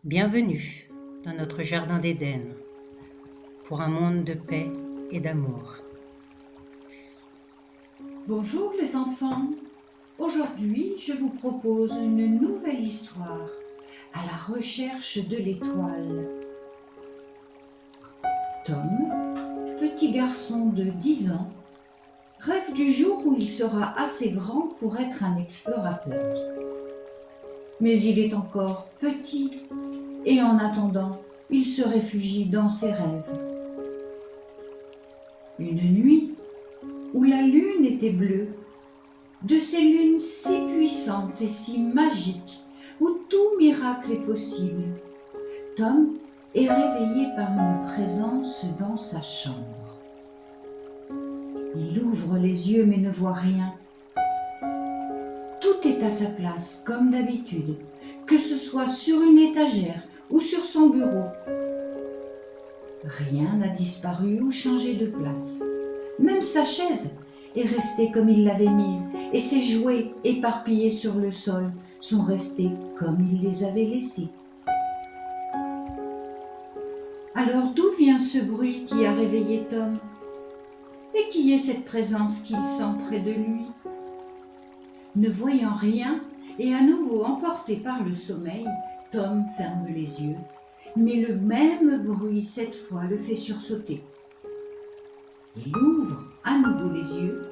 Bienvenue dans notre jardin d'Éden pour un monde de paix et d'amour. Bonjour les enfants, aujourd'hui je vous propose une nouvelle histoire à la recherche de l'étoile. Tom, petit garçon de 10 ans, rêve du jour où il sera assez grand pour être un explorateur. Mais il est encore petit et en attendant, il se réfugie dans ses rêves. Une nuit où la lune était bleue, de ces lunes si puissantes et si magiques, où tout miracle est possible, Tom est réveillé par une présence dans sa chambre. Il ouvre les yeux mais ne voit rien. Tout est à sa place, comme d'habitude, que ce soit sur une étagère ou sur son bureau. Rien n'a disparu ou changé de place. Même sa chaise est restée comme il l'avait mise, et ses jouets éparpillés sur le sol sont restés comme il les avait laissés. Alors d'où vient ce bruit qui a réveillé Tom? Et qui est cette présence qu'il sent près de lui? Ne voyant rien et à nouveau emporté par le sommeil, Tom ferme les yeux, mais le même bruit cette fois le fait sursauter. Il ouvre à nouveau les yeux,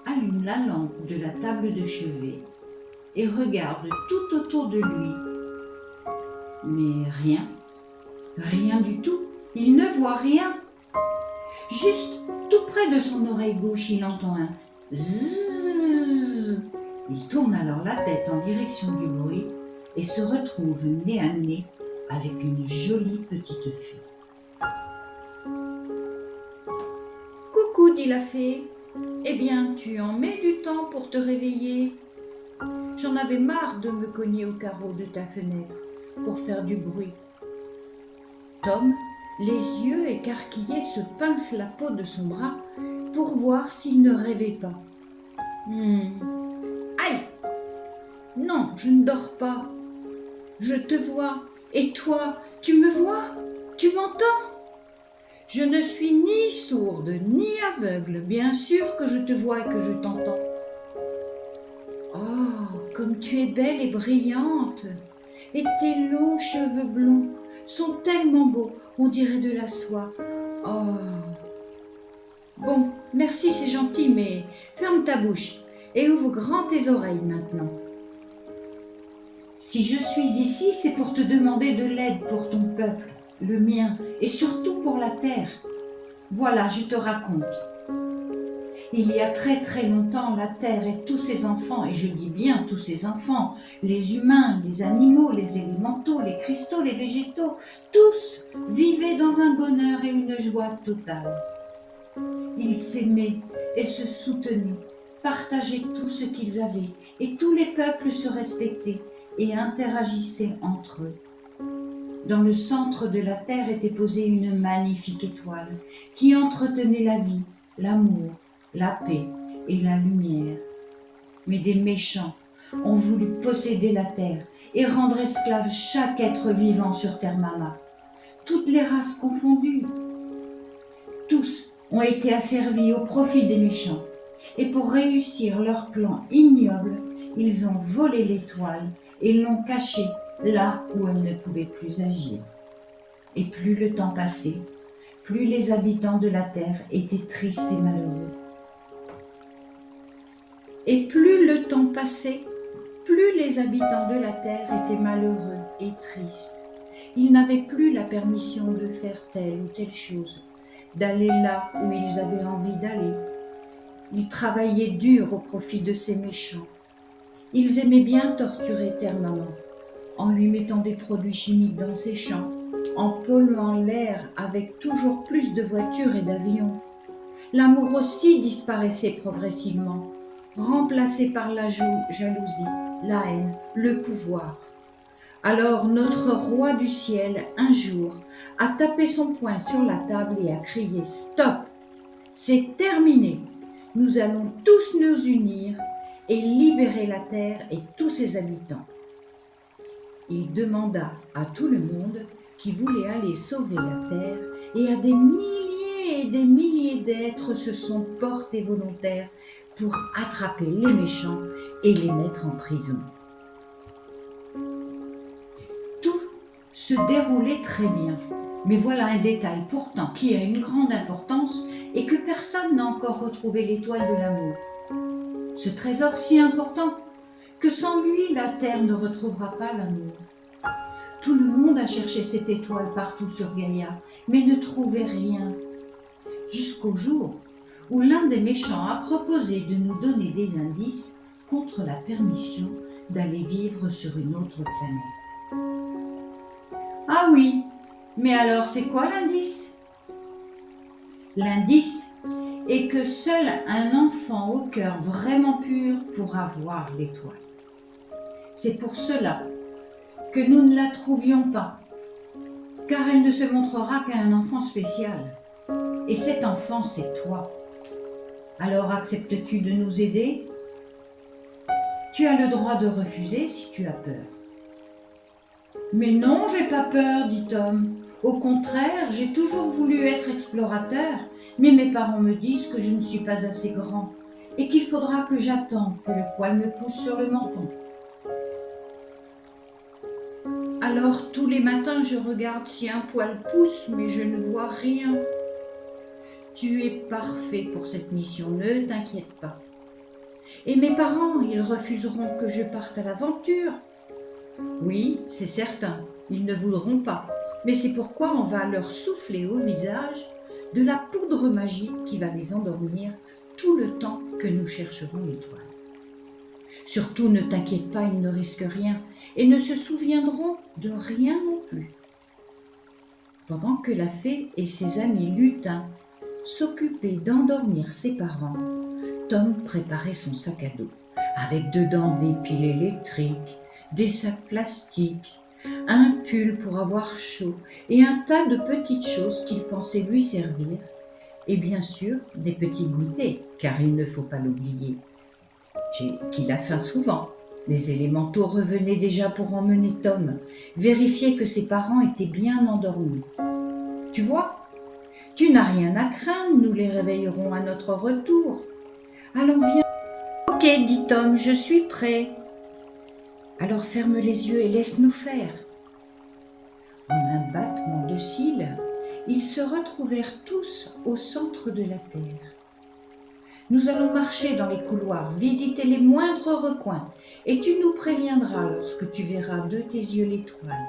allume la lampe de la table de chevet et regarde tout autour de lui. Mais rien, rien du tout, il ne voit rien. Juste tout près de son oreille gauche, il entend un zzzz. Il tourne alors la tête en direction du bruit et se retrouve nez à nez avec une jolie petite fée. Coucou, dit la fée. Eh bien, tu en mets du temps pour te réveiller. J'en avais marre de me cogner au carreau de ta fenêtre pour faire du bruit. Tom, les yeux écarquillés, se pince la peau de son bras pour voir s'il ne rêvait pas. Aïe! Non, je ne dors pas. Je te vois. Et toi, tu me vois? Tu m'entends? Je ne suis ni sourde ni aveugle. Bien sûr que je te vois et que je t'entends. Oh, comme tu es belle et brillante. Et tes longs cheveux blonds sont tellement beaux, on dirait de la soie. Oh. Bon, merci, c'est gentil, mais ferme ta bouche et ouvre grand tes oreilles maintenant. Si je suis ici, c'est pour te demander de l'aide pour ton peuple, le mien, et surtout pour la terre. Voilà, je te raconte. Il y a très très longtemps, la terre et tous ses enfants, et je dis bien tous ses enfants, les humains, les animaux, les élémentaux, les cristaux, les végétaux, tous vivaient dans un bonheur et une joie totale. Ils s'aimaient et se soutenaient, partageaient tout ce qu'ils avaient, et tous les peuples se respectaient et interagissaient entre eux. Dans le centre de la terre était posée une magnifique étoile qui entretenait la vie, l'amour, la paix et la lumière. Mais des méchants ont voulu posséder la terre et rendre esclave chaque être vivant sur Terre Mama, toutes les races confondues. Tous ont été asservis au profit des méchants, et pour réussir leur plan ignoble, ils ont volé l'étoile et l'ont cachée là où elle ne pouvait plus agir. Et plus le temps passait, plus les habitants de la terre étaient tristes et malheureux. Et plus le temps passait, plus les habitants de la terre étaient malheureux et tristes. Ils n'avaient plus la permission de faire telle ou telle chose, d'aller là où ils avaient envie d'aller. Ils travaillaient dur au profit de ces méchants. Ils aimaient bien torturer Terre Maman, en lui mettant des produits chimiques dans ses champs, en polluant l'air avec toujours plus de voitures et d'avions. L'amour aussi disparaissait progressivement, remplacé par la jalousie, la haine, le pouvoir. Alors notre roi du ciel, un jour, a tapé son poing sur la table et a crié « Stop! C'est terminé! Nous allons tous nous unir et libérer la terre et tous ses habitants. » Il demanda à tout le monde qui voulait aller sauver la terre, et à des milliers et des milliers d'êtres se sont portés volontaires pour attraper les méchants et les mettre en prison. Tout se déroulait très bien, mais voilà un détail pourtant qui a une grande importance et que personne n'a encore retrouvé, l'étoile de l'amour. Ce trésor si important que sans lui, la terre ne retrouvera pas l'amour. Tout le monde a cherché cette étoile partout sur Gaïa, mais ne trouvait rien. Jusqu'au jour où l'un des méchants a proposé de nous donner des indices contre la permission d'aller vivre sur une autre planète. Ah oui, mais alors c'est quoi l'indice? L'indice est que seul un enfant au cœur vraiment pur pourra voir l'étoile. C'est pour cela que nous ne la trouvions pas, car elle ne se montrera qu'à un enfant spécial. Et cet enfant, c'est toi. Alors acceptes-tu de nous aider? Tu as le droit de refuser si tu as peur. Mais non, j'ai pas peur, dit Tom. Au contraire, j'ai toujours voulu être explorateur, mais mes parents me disent que je ne suis pas assez grand et qu'il faudra que j'attende que le poil me pousse sur le menton. Alors tous les matins, je regarde si un poil pousse, mais je ne vois rien. Tu es parfait pour cette mission, ne t'inquiète pas. Et mes parents, ils refuseront que je parte à l'aventure. Oui, c'est certain, ils ne voudront pas, mais c'est pourquoi on va leur souffler au visage de la poudre magique qui va les endormir tout le temps que nous chercherons l'étoile. Surtout, ne t'inquiète pas, ils ne risquent rien et ne se souviendront de rien non plus. Pendant que la fée et ses amis lutins s'occupaient d'endormir ses parents, Tom préparait son sac à dos, avec dedans des piles électriques, des sacs plastiques, un pull pour avoir chaud et un tas de petites choses qu'il pensait lui servir, et bien sûr des petits goûters, car il ne faut pas l'oublier qu'il a faim souvent. Les élémentaux revenaient déjà pour emmener Tom, vérifier que ses parents étaient bien endormis. Tu vois, tu n'as rien à craindre, nous les réveillerons à notre retour. Allons, viens. Ok, dit Tom, je suis prêt. Alors ferme les yeux et laisse-nous faire. En un battement de cils, ils se retrouvèrent tous au centre de la terre. Nous allons marcher dans les couloirs, visiter les moindres recoins, et tu nous préviendras lorsque tu verras de tes yeux l'étoile.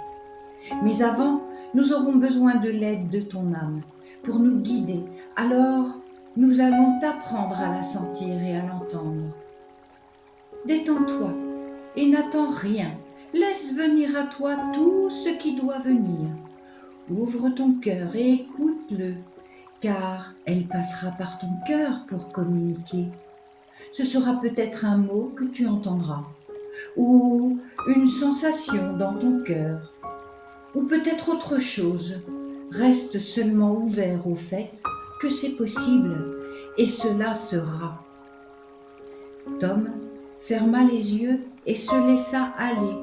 Mais avant, nous aurons besoin de l'aide de ton âme pour nous guider. Alors, nous allons t'apprendre à la sentir et à l'entendre. Détends-toi et n'attends rien. Laisse venir à toi tout ce qui doit venir. Ouvre ton cœur et écoute-le, car elle passera par ton cœur pour communiquer. Ce sera peut-être un mot que tu entendras, ou une sensation dans ton cœur, ou peut-être autre chose. Reste seulement ouvert au fait que c'est possible, et cela sera. Tom ferma les yeux et se laissa aller.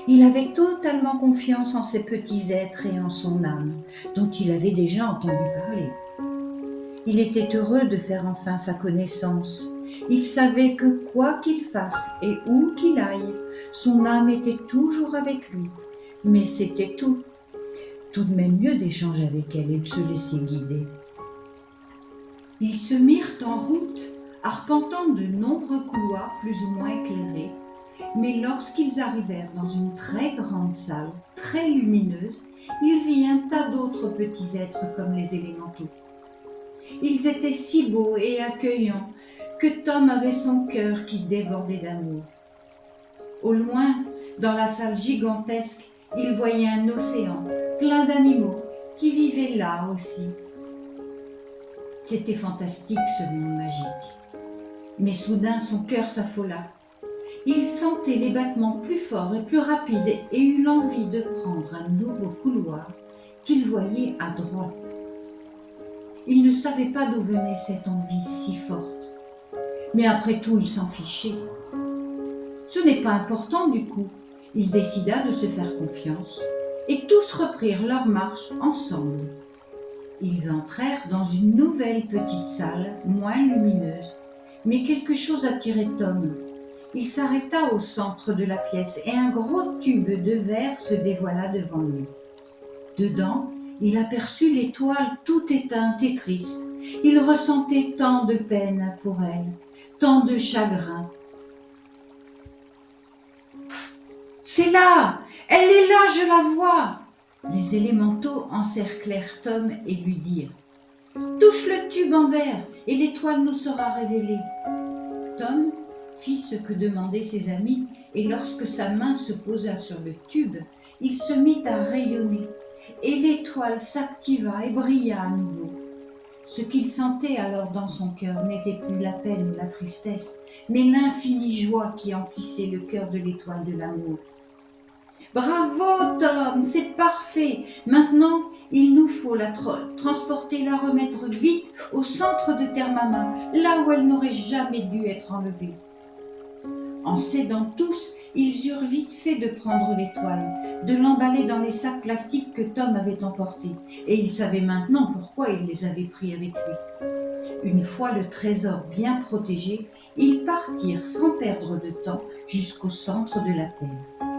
Il avait totalement confiance en ces petits êtres et en son âme, dont il avait déjà entendu parler. Il était heureux de faire enfin sa connaissance. Il savait que quoi qu'il fasse et où qu'il aille, son âme était toujours avec lui. Mais c'était tout. Tout de même mieux d'échanger avec elle et de se laisser guider. Ils se mirent en route, arpentant de nombreux couloirs plus ou moins éclairés. Mais lorsqu'ils arrivèrent dans une très grande salle, très lumineuse, il vit un tas d'autres petits êtres comme les élémentaux. Ils étaient si beaux et accueillants que Tom avait son cœur qui débordait d'amour. Au loin, dans la salle gigantesque, il voyait un océan plein d'animaux qui vivaient là aussi. C'était fantastique ce monde magique. Mais soudain, son cœur s'affola. Il sentait les battements plus forts et plus rapides et eut l'envie de prendre un nouveau couloir qu'il voyait à droite. Il ne savait pas d'où venait cette envie si forte. Mais après tout, il s'en fichait. Ce n'est pas important du coup. Il décida de se faire confiance et tous reprirent leur marche ensemble. Ils entrèrent dans une nouvelle petite salle, moins lumineuse, mais quelque chose attirait Tom. Il s'arrêta au centre de la pièce et un gros tube de verre se dévoila devant lui. Dedans, il aperçut l'étoile tout éteinte et triste. Il ressentait tant de peine pour elle, tant de chagrin. « C'est là! Elle est là, je la vois !» Les élémentaux encerclèrent Tom et lui dirent « Touche le tube en verre et l'étoile nous sera révélée. » Tom fit ce que demandaient ses amis et lorsque sa main se posa sur le tube, il se mit à rayonner et l'étoile s'activa et brilla à nouveau. Ce qu'il sentait alors dans son cœur n'était plus la peine ou la tristesse, mais l'infinie joie qui emplissait le cœur de l'étoile de l'amour. « Bravo Tom, c'est parfait. Maintenant, il nous faut la transporter, la remettre vite au centre de Terre-Mama, là où elle n'aurait jamais dû être enlevée. » En s'aidant tous, ils eurent vite fait de prendre l'étoile, de l'emballer dans les sacs plastiques que Tom avait emportés, et il savait maintenant pourquoi il les avait pris avec lui. Une fois le trésor bien protégé, ils partirent sans perdre de temps jusqu'au centre de la Terre.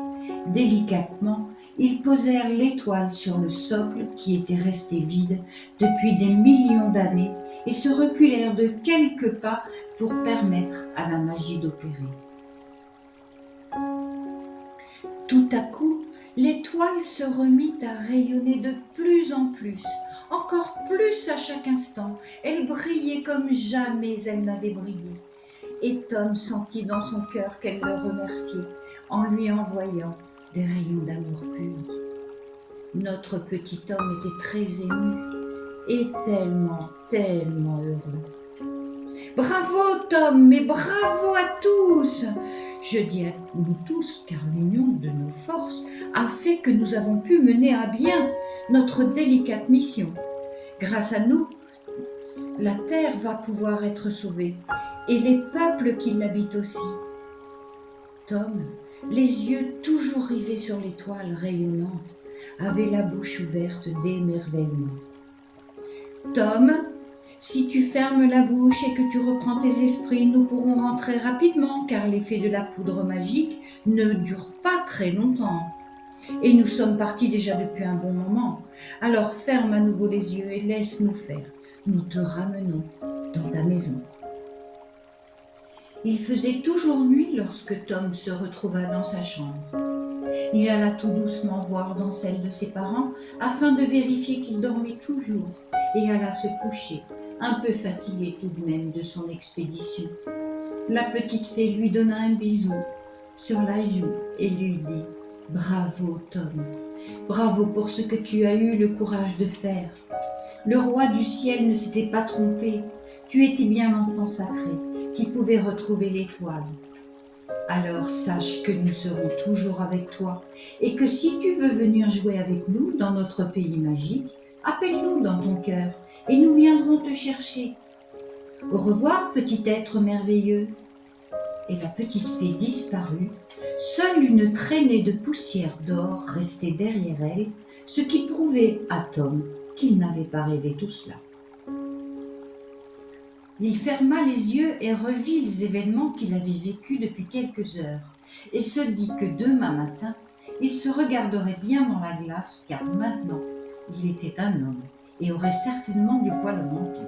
Délicatement, ils posèrent l'étoile sur le socle qui était resté vide depuis des millions d'années et se reculèrent de quelques pas pour permettre à la magie d'opérer. Tout à coup, l'étoile se remit à rayonner de plus en plus, encore plus à chaque instant. Elle brillait comme jamais elle n'avait brillé. Et Tom sentit dans son cœur qu'elle le remerciait en lui envoyant des rayons d'amour pur. Notre petit homme était très ému et tellement, tellement heureux. « Bravo Tom, mais bravo à tous !» Je dis à nous tous, car l'union de nos forces a fait que nous avons pu mener à bien notre délicate mission. Grâce à nous, la terre va pouvoir être sauvée et les peuples qui l'habitent aussi. Tom, les yeux toujours rivés sur l'étoile rayonnante, avait la bouche ouverte d'émerveillement. Tom, si tu fermes la bouche et que tu reprends tes esprits, nous pourrons rentrer rapidement car l'effet de la poudre magique ne dure pas très longtemps. Et nous sommes partis déjà depuis un bon moment. Alors ferme à nouveau les yeux et laisse-nous faire. Nous te ramenons dans ta maison. Il faisait toujours nuit lorsque Tom se retrouva dans sa chambre. Il alla tout doucement voir dans celle de ses parents afin de vérifier qu'ils dormaient toujours et alla se coucher, un peu fatigué tout de même de son expédition. La petite fée lui donna un bisou sur la joue et lui dit « Bravo Tom, bravo pour ce que tu as eu le courage de faire. Le roi du ciel ne s'était pas trompé, tu étais bien l'enfant sacré qui pouvait retrouver l'étoile. Alors sache que nous serons toujours avec toi et que si tu veux venir jouer avec nous dans notre pays magique, appelle-nous dans ton cœur et nous viendrons te chercher. Au revoir, petit être merveilleux. » Et la petite fée disparut. Seule une traînée de poussière d'or restait derrière elle, ce qui prouvait à Tom qu'il n'avait pas rêvé tout cela. Il ferma les yeux et revit les événements qu'il avait vécus depuis quelques heures et se dit que demain matin, il se regarderait bien dans la glace car maintenant, il était un homme et aurait certainement du poil au menton.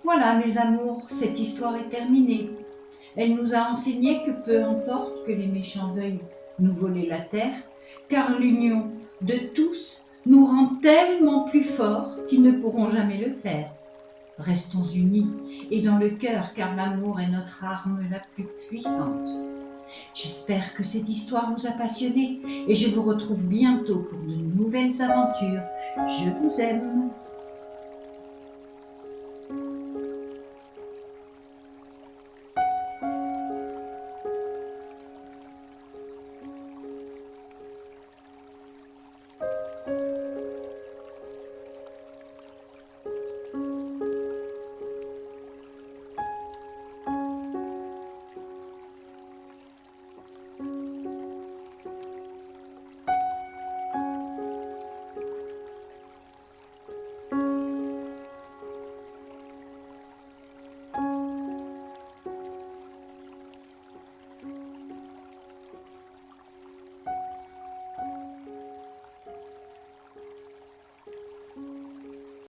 Voilà, mes amours, cette histoire est terminée. Elle nous a enseigné que peu importe que les méchants veuillent nous voler la terre, car l'union de tous nous rend tellement plus forts qu'ils ne pourront jamais le faire. Restons unis et dans le cœur, car l'amour est notre arme la plus puissante. J'espère que cette histoire vous a passionné et je vous retrouve bientôt pour de nouvelles aventures. Je vous aime.